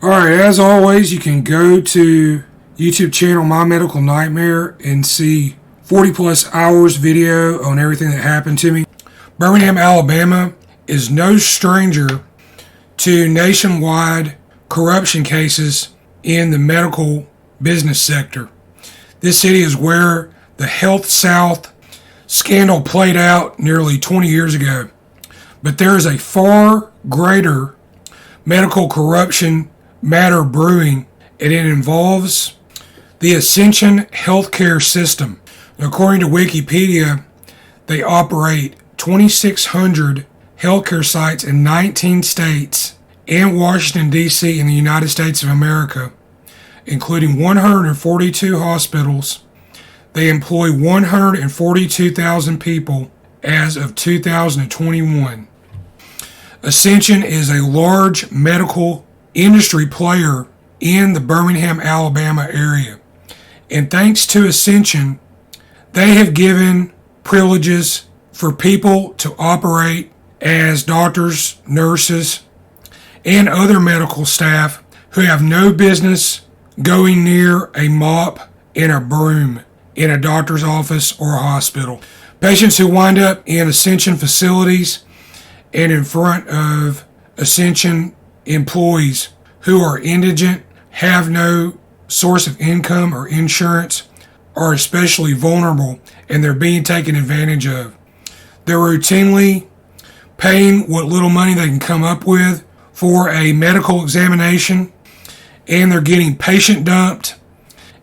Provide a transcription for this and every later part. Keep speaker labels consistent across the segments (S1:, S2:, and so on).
S1: Alright, as always, you can go to YouTube channel My Medical Nightmare and see 40 plus hours video on everything that happened to me. Birmingham, Alabama is no stranger to nationwide corruption cases in the medical business sector. This city is where the Healthsouth scandal played out nearly 20 years ago. But there is a far greater medical corruption matter brewing, and it involves the Ascension healthcare system. According to Wikipedia, they operate 2,600 healthcare sites in 19 states and Washington, D.C. in the United States of America, including 142 hospitals. They employ 142,000 people as of 2021. Ascension is a large medical industry player in the Birmingham, Alabama area. And thanks to Ascension, they have given privileges for people to operate as doctors, nurses, and other medical staff who have no business going near a mop and a broom in a doctor's office or a hospital. Patients who wind up in Ascension facilities and in front of Ascension employees who are indigent, have no source of income or insurance, are especially vulnerable, and they're being taken advantage of. They're routinely paying what little money they can come up with for a medical examination, and they're getting patient dumped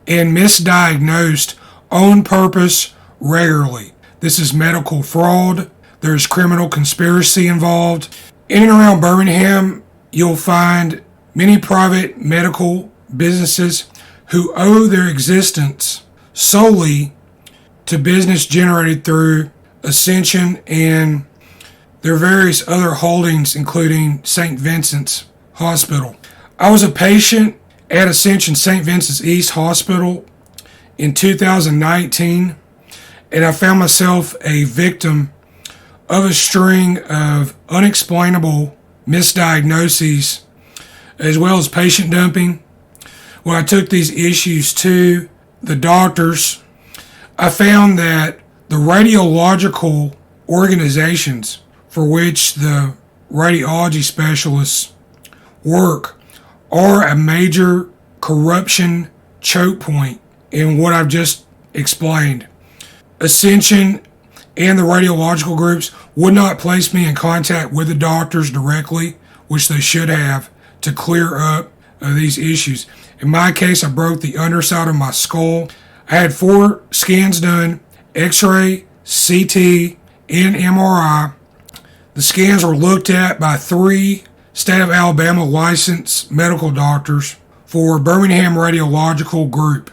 S1: and misdiagnosed on purpose regularly. This is medical fraud. There's criminal conspiracy involved. In and around Birmingham, you'll find many private medical businesses who owe their existence solely to business generated through Ascension and their various other holdings, including St. Vincent's Hospital. I was a patient at Ascension St. Vincent's East Hospital in 2019, and I found myself a victim of a string of unexplainable misdiagnoses as well as patient dumping. When I took these issues to the doctors, I found that the radiological organizations for which the radiology specialists work are a major corruption choke point in what I've just explained. Ascension and the radiological groups would not place me in contact with the doctors directly, which they should have, to clear up these issues. In my case, I broke the underside of my skull. I had 4 scans done, x-ray, CT, and MRI. The scans were looked at by 3 state of Alabama licensed medical doctors for Birmingham Radiological Group.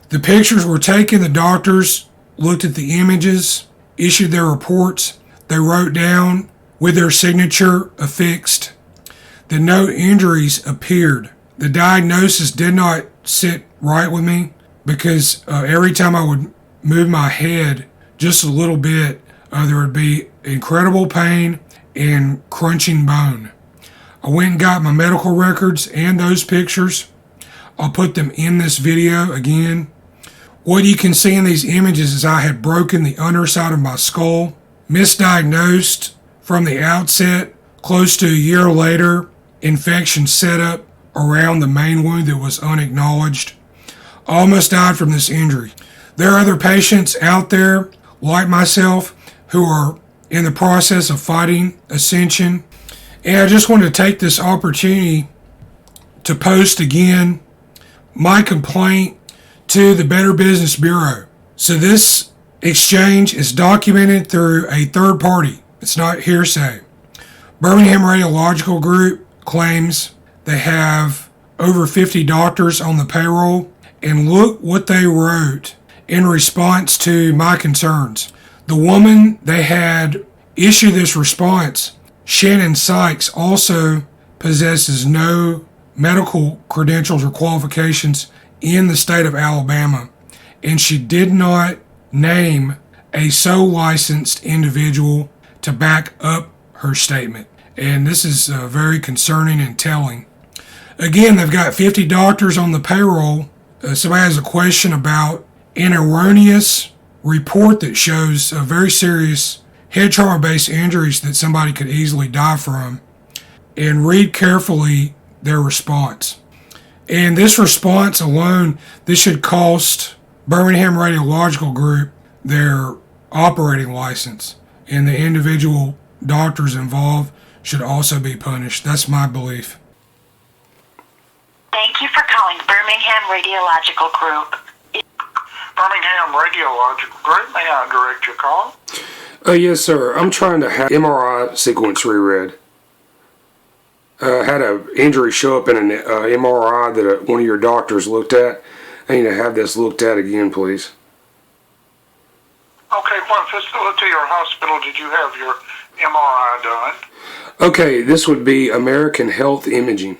S1: The pictures were taken, the doctors looked at the images, issued their reports. They wrote down with their signature affixed that no injuries appeared. The diagnosis did not sit right with me because every time I would move my head just a little bit, there would be incredible pain and crunching bone. I went and got my medical records and those pictures. I'll put them in this video again. What you can see in these images is I had broken the underside of my skull, misdiagnosed from the outset. Close to a year later, infection set up around the main wound that was unacknowledged. I almost died from this injury. There are other patients out there like myself who are in the process of fighting Ascension, and I just wanted to take this opportunity to post again my complaint to the Better Business Bureau. So this exchange is documented through a third party. It's not hearsay. Birmingham Radiological Group claims they have over 50 doctors on the payroll, and look what they wrote in response to my concerns. The woman they had issue this response, Shannon Sykes, also possesses no medical credentials or qualifications in the state of Alabama, and she did not name a sole licensed individual to back up her statement. And this is very concerning and telling. Again, they've got 50 doctors on the payroll. Somebody has a question about an erroneous report that shows very serious head trauma-based injuries that somebody could easily die from. And read carefully their response. And this response alone, this should cost Birmingham Radiological Group their operating license. And the individual doctors involved should also be punished. That's my belief.
S2: Thank you for calling Birmingham Radiological Group.
S3: Birmingham Radiological Group, may I direct your call?
S4: Yes, sir. I'm trying to have MRI sequence reread. Had an injury show up in an MRI that one of your doctors looked at. I need to have this looked at again, please.
S3: Okay, what facility or hospital did you have your MRI done?
S4: Okay, this would be American Health Imaging.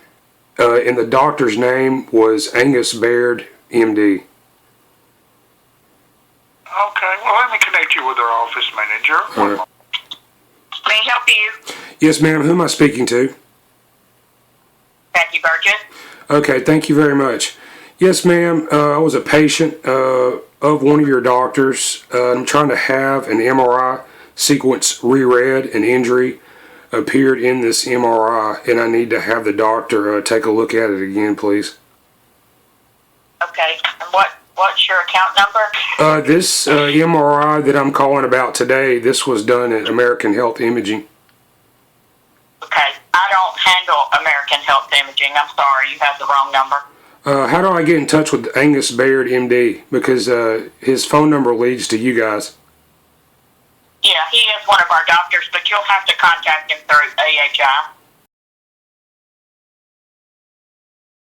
S4: And the doctor's name was Angus Baird, MD.
S3: Okay, well, let me connect you with our office manager.
S4: All right.
S2: May I help you?
S4: Yes, ma'am. Who am I speaking to?
S2: Becky Burgess.
S4: Okay, thank you very much. Yes, ma'am. I was a patient of one of your doctors. I'm trying to have an MRI sequence reread. An injury appeared in this MRI, and I need to have the doctor take a look at it again, please.
S2: Okay, and what's your account number?
S4: This MRI that I'm calling about today, this was done at American Health Imaging.
S2: Okay, I don't handle American Health Imaging. I'm sorry, you have the wrong number.
S4: How do I get in touch with Angus Baird, MD? Because his phone number leads to you guys.
S2: Yeah, he is one of our doctors, but you'll have to contact him through AHI.